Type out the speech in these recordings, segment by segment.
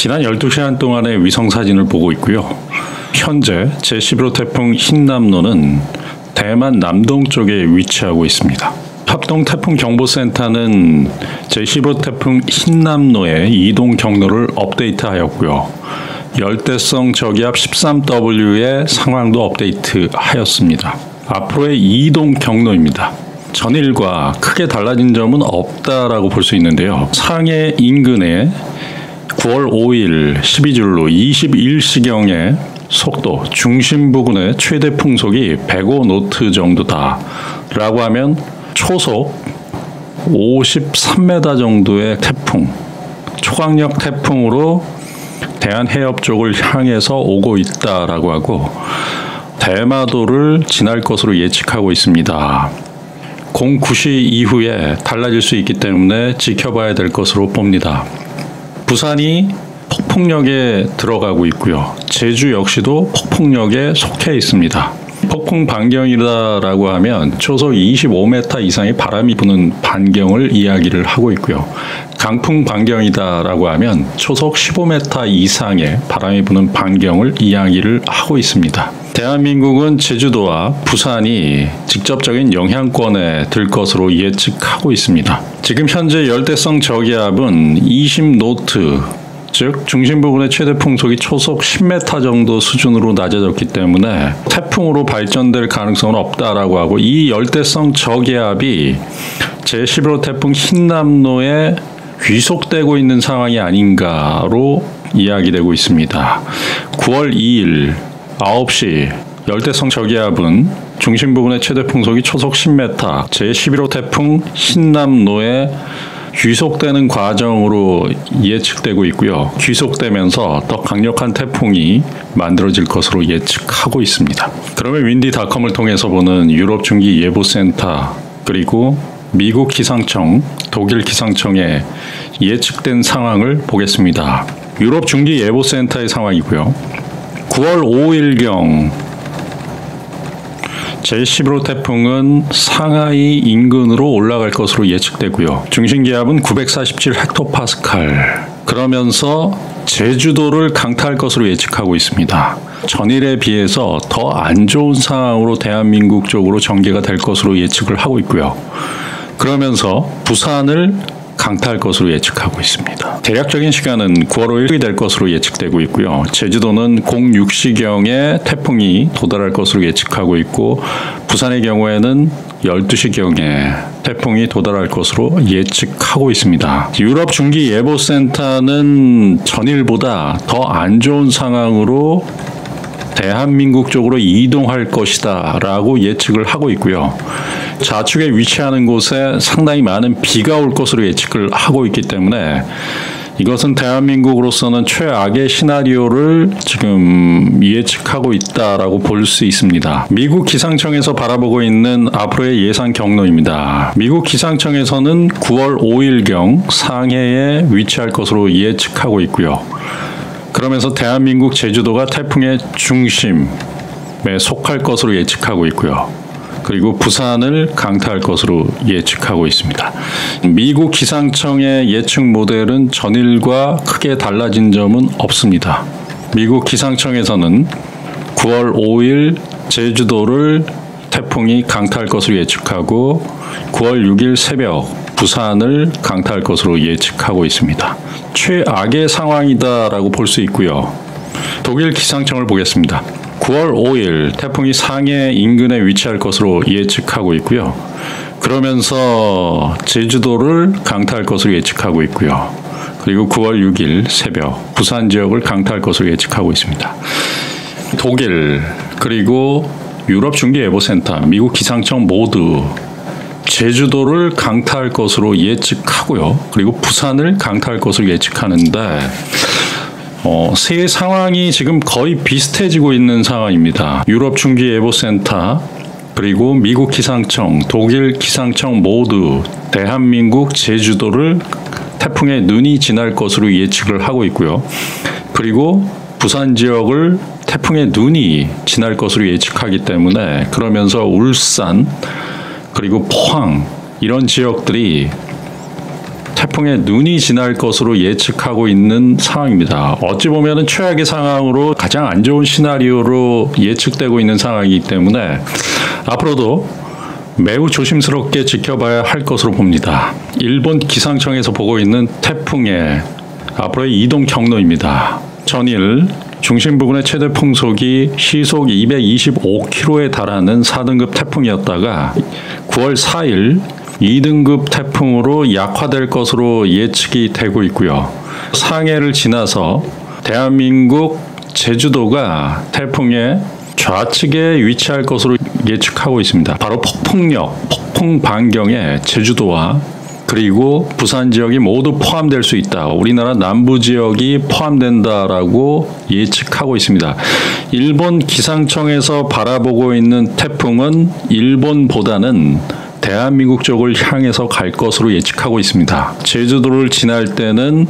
지난 12시간 동안의 위성사진을 보고 있고요. 현재 제11호 태풍 흰남노는 대만 남동쪽에 위치하고 있습니다. 합동태풍경보센터는 제15호 태풍 흰남노의 이동 경로를 업데이트하였고요. 열대성 저기압 13W의 상황도 업데이트하였습니다. 앞으로의 이동 경로입니다. 전일과 크게 달라진 점은 없다라고 볼 수 있는데요. 상해 인근에 9월 5일 12줄로 21시경의 속도, 중심 부근의 최대 풍속이 105노트 정도다 라고 하면 초속 53m 정도의 태풍, 초강력 태풍으로 대한해협 쪽을 향해서 오고 있다라고 하고 대마도를 지날 것으로 예측하고 있습니다. 09시 이후에 달라질 수 있기 때문에 지켜봐야 될 것으로 봅니다. 부산이 폭풍력에 들어가고 있고요. 제주 역시도 폭풍력에 속해 있습니다. 폭풍 반경이다라고 하면 초속 25m 이상의 바람이 부는 반경을 이야기를 하고 있고요. 강풍 반경이다라고 하면 초속 15m 이상의 바람이 부는 반경을 이야기를 하고 있습니다. 대한민국은 제주도와 부산이 직접적인 영향권에 들 것으로 예측하고 있습니다. 지금 현재 열대성 저기압은 20노트, 즉 중심 부근의 최대 풍속이 초속 10m 정도 수준으로 낮아졌기 때문에 태풍으로 발전될 가능성은 없다라고 하고, 이 열대성 저기압이 제11호 태풍 흰남노에 귀속되고 있는 상황이 아닌가로 이야기되고 있습니다. 9월 2일 9시 열대성 저기압은 중심 부근의 최대 풍속이 초속 10m, 제11호 태풍 흰남노에 귀속되는 과정으로 예측되고 있고요. 귀속되면서 더 강력한 태풍이 만들어질 것으로 예측하고 있습니다. 그러면 윈디닷컴을 통해서 보는 유럽 중기 예보센터, 그리고 미국 기상청, 독일 기상청의 예측된 상황을 보겠습니다. 유럽 중기 예보센터의 상황이고요. 9월 5일경 제11호 태풍은 상하이 인근으로 올라갈 것으로 예측되고요. 중심기압은 947헥토파스칼, 그러면서 제주도를 강타할 것으로 예측하고 있습니다. 전일에 비해서 더 안 좋은 상황으로 대한민국 쪽으로 전개가 될 것으로 예측을 하고 있고요. 그러면서 부산을 강타할 것으로 예측하고 있습니다. 대략적인 시간은 9월 5일이 될 것으로 예측되고 있고요. 제주도는 06시경에 태풍이 도달할 것으로 예측하고 있고, 부산의 경우에는 12시경에 태풍이 도달할 것으로 예측하고 있습니다. 유럽 중기 예보센터는 전일보다 더 안 좋은 상황으로 대한민국 쪽으로 이동할 것이다 라고 예측을 하고 있고요. 좌측에 위치하는 곳에 상당히 많은 비가 올 것으로 예측을 하고 있기 때문에 이것은 대한민국으로서는 최악의 시나리오를 지금 예측하고 있다라고 볼 수 있습니다. 미국 기상청에서 바라보고 있는 앞으로의 예상 경로입니다. 미국 기상청에서는 9월 5일경 상해에 위치할 것으로 예측하고 있고요. 그러면서 대한민국 제주도가 태풍의 중심에 속할 것으로 예측하고 있고요. 그리고 부산을 강타할 것으로 예측하고 있습니다. 미국 기상청의 예측 모델은 전일과 크게 달라진 점은 없습니다. 미국 기상청에서는 9월 5일 제주도를 태풍이 강타할 것으로 예측하고 9월 6일 새벽 부산을 강타할 것으로 예측하고 있습니다. 최악의 상황이다라고 볼 수 있고요. 독일 기상청을 보겠습니다. 9월 5일 태풍이 상해 인근에 위치할 것으로 예측하고 있고요. 그러면서 제주도를 강타할 것으로 예측하고 있고요. 그리고 9월 6일 새벽 부산 지역을 강타할 것으로 예측하고 있습니다. 독일, 그리고 유럽 중기예보센터, 미국 기상청 모두 제주도를 강타할 것으로 예측하고요. 그리고 부산을 강타할 것으로 예측하는데 세 상황이 지금 거의 비슷해지고 있는 상황입니다. 유럽 중기예보센터, 그리고 미국 기상청, 독일 기상청 모두 대한민국 제주도를 태풍의 눈이 지날 것으로 예측을 하고 있고요. 그리고 부산 지역을 태풍의 눈이 지날 것으로 예측하기 때문에, 그러면서 울산, 그리고 포항, 이런 지역들이 태풍의 눈이 지날 것으로 예측하고 있는 상황입니다. 어찌 보면 최악의 상황으로 가장 안 좋은 시나리오로 예측되고 있는 상황이기 때문에 앞으로도 매우 조심스럽게 지켜봐야 할 것으로 봅니다. 일본 기상청에서 보고 있는 태풍의 앞으로의 이동 경로입니다. 전일 중심 부근의 최대 풍속이 시속 225km에 달하는 4등급 태풍이었다가 9월 4일 2등급 태풍으로 약화될 것으로 예측이 되고 있고요. 상해를 지나서 대한민국 제주도가 태풍의 좌측에 위치할 것으로 예측하고 있습니다. 바로 폭풍 반경에 제주도와 그리고 부산 지역이 모두 포함될 수 있다. 우리나라 남부 지역이 포함된다라고 예측하고 있습니다. 일본 기상청에서 바라보고 있는 태풍은 일본보다는 대한민국 쪽을 향해서 갈 것으로 예측하고 있습니다. 제주도를 지날 때는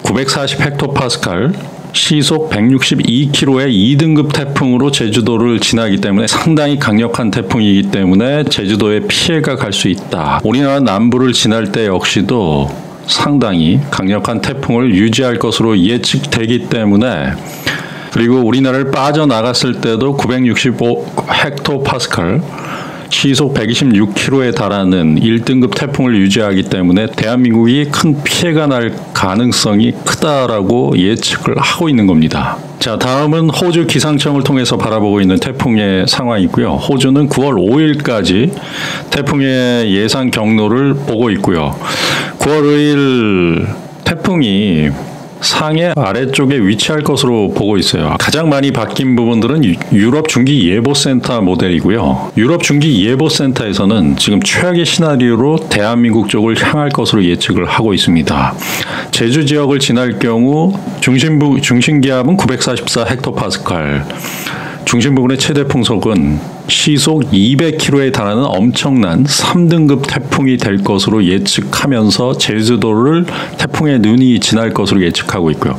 940 헥토파스칼 시속 162km의 2등급 태풍으로 제주도를 지나기 때문에 상당히 강력한 태풍이기 때문에 제주도에 피해가 갈 수 있다. 우리나라 남부를 지날 때 역시도 상당히 강력한 태풍을 유지할 것으로 예측되기 때문에 그리고 우리나라를 빠져나갔을 때도 965 헥토파스칼 시속 126km에 달하는 1등급 태풍을 유지하기 때문에 대한민국이 큰 피해가 날 가능성이 크다라고 예측을 하고 있는 겁니다. 자, 다음은 호주 기상청을 통해서 바라보고 있는 태풍의 상황이고요. 호주는 9월 5일까지 태풍의 예상 경로를 보고 있고요. 9월 5일 태풍이 상해 아래쪽에 위치할 것으로 보고 있어요. 가장 많이 바뀐 부분들은 유럽 중기 예보센터 모델이고요. 유럽 중기 예보센터에서는 지금 최악의 시나리오로 대한민국 쪽을 향할 것으로 예측을 하고 있습니다. 제주 지역을 지날 경우 중심기압은 944 헥토파스칼, 중심 부근의 최대 풍속은 시속 200km에 달하는 엄청난 3등급 태풍이 될 것으로 예측하면서 제주도를 태풍의 눈이 지날 것으로 예측하고 있고요.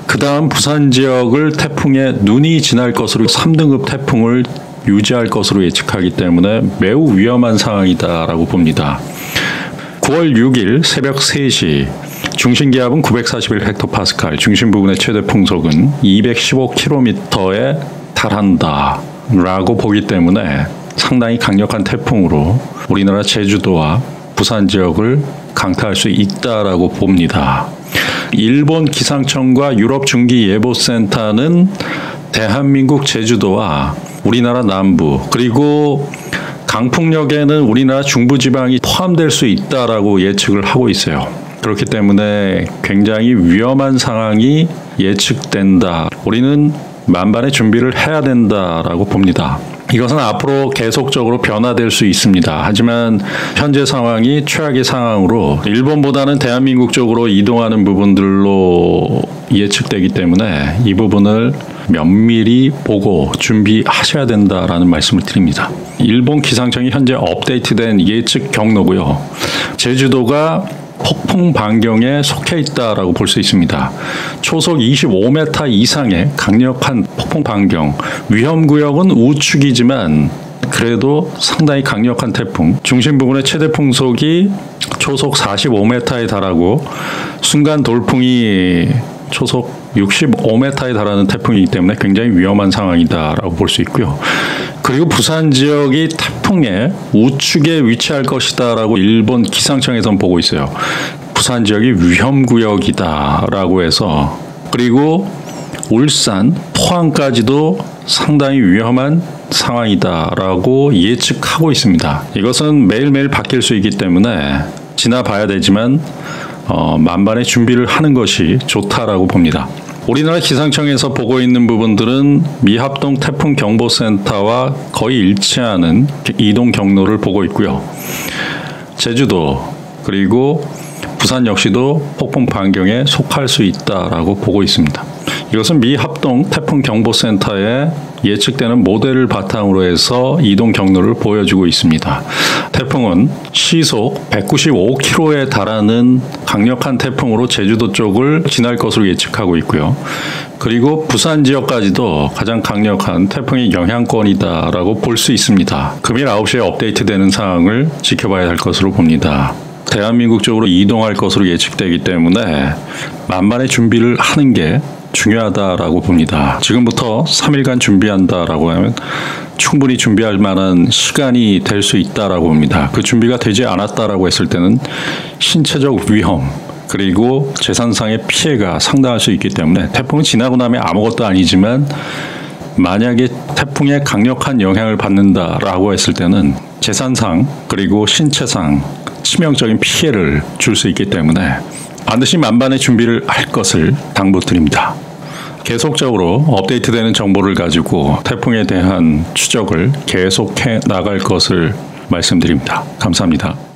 그 다음 부산 지역을 태풍의 눈이 지날 것으로 3등급 태풍을 유지할 것으로 예측하기 때문에 매우 위험한 상황이다라고 봅니다. 9월 6일 새벽 3시 중심기압은 941 헥토파스칼, 중심 부근의 최대 풍속은 215km에 달한다 라고 보기 때문에 상당히 강력한 태풍으로 우리나라 제주도와 부산 지역을 강타할 수 있다라고 봅니다. 일본 기상청과 유럽 중기 예보센터는 대한민국 제주도와 우리나라 남부 그리고 강풍력에는 우리나라 중부지방이 포함될 수 있다라고 예측을 하고 있어요. 그렇기 때문에 굉장히 위험한 상황이 예측된다. 우리는 만반의 준비를 해야 된다라고 봅니다. 이것은 앞으로 계속적으로 변화될 수 있습니다. 하지만 현재 상황이 최악의 상황으로 일본보다는 대한민국 쪽으로 이동하는 부분들로 예측되기 때문에 이 부분을 면밀히 보고 준비하셔야 된다라는 말씀을 드립니다. 일본 기상청이 현재 업데이트된 예측 경로고요. 제주도가 폭풍 반경에 속해 있다라고 볼 수 있습니다. 초속 25m 이상의 강력한 폭풍 반경, 위험 구역은 우측이지만 그래도 상당히 강력한 태풍, 중심 부근의 최대 풍속이 초속 45m에 달하고 순간 돌풍이 초속 65m에 달하는 태풍이기 때문에 굉장히 위험한 상황이다라고 볼 수 있고요. 그리고 부산 지역이 태풍의 우측에 위치할 것이다라고 일본 기상청에서는 보고 있어요. 부산 지역이 위험구역이다라고 해서 그리고 울산, 포항까지도 상당히 위험한 상황이다라고 예측하고 있습니다. 이것은 매일매일 바뀔 수 있기 때문에 지나봐야 되지만 만반의 준비를 하는 것이 좋다라고 봅니다. 우리나라 기상청에서 보고 있는 부분들은 미합동 태풍 경보센터와 거의 일치하는 이동 경로를 보고 있고요. 제주도 그리고 부산 역시도 폭풍 반경에 속할 수 있다라고 보고 있습니다. 이것은 미합동 태풍 경보센터의 예측되는 모델을 바탕으로 해서 이동 경로를 보여주고 있습니다. 태풍은 시속 195km에 달하는 강력한 태풍으로 제주도 쪽을 지날 것으로 예측하고 있고요. 그리고 부산 지역까지도 가장 강력한 태풍의 영향권이다라고 볼 수 있습니다. 금일 9시에 업데이트되는 상황을 지켜봐야 할 것으로 봅니다. 대한민국 쪽으로 이동할 것으로 예측되기 때문에 만반의 준비를 하는 게 중요하다라고 봅니다. 지금부터 3일간 준비한다라고 하면 충분히 준비할 만한 시간이 될 수 있다라고 봅니다. 그 준비가 되지 않았다라고 했을 때는 신체적 위험 그리고 재산상의 피해가 상당할 수 있기 때문에 태풍은 지나고 나면 아무것도 아니지만 만약에 태풍의 강력한 영향을 받는다라고 했을 때는 재산상 그리고 신체상 치명적인 피해를 줄 수 있기 때문에 반드시 만반의 준비를 할 것을 당부드립니다. 계속적으로 업데이트되는 정보를 가지고 태풍에 대한 추적을 계속해 나갈 것을 말씀드립니다. 감사합니다.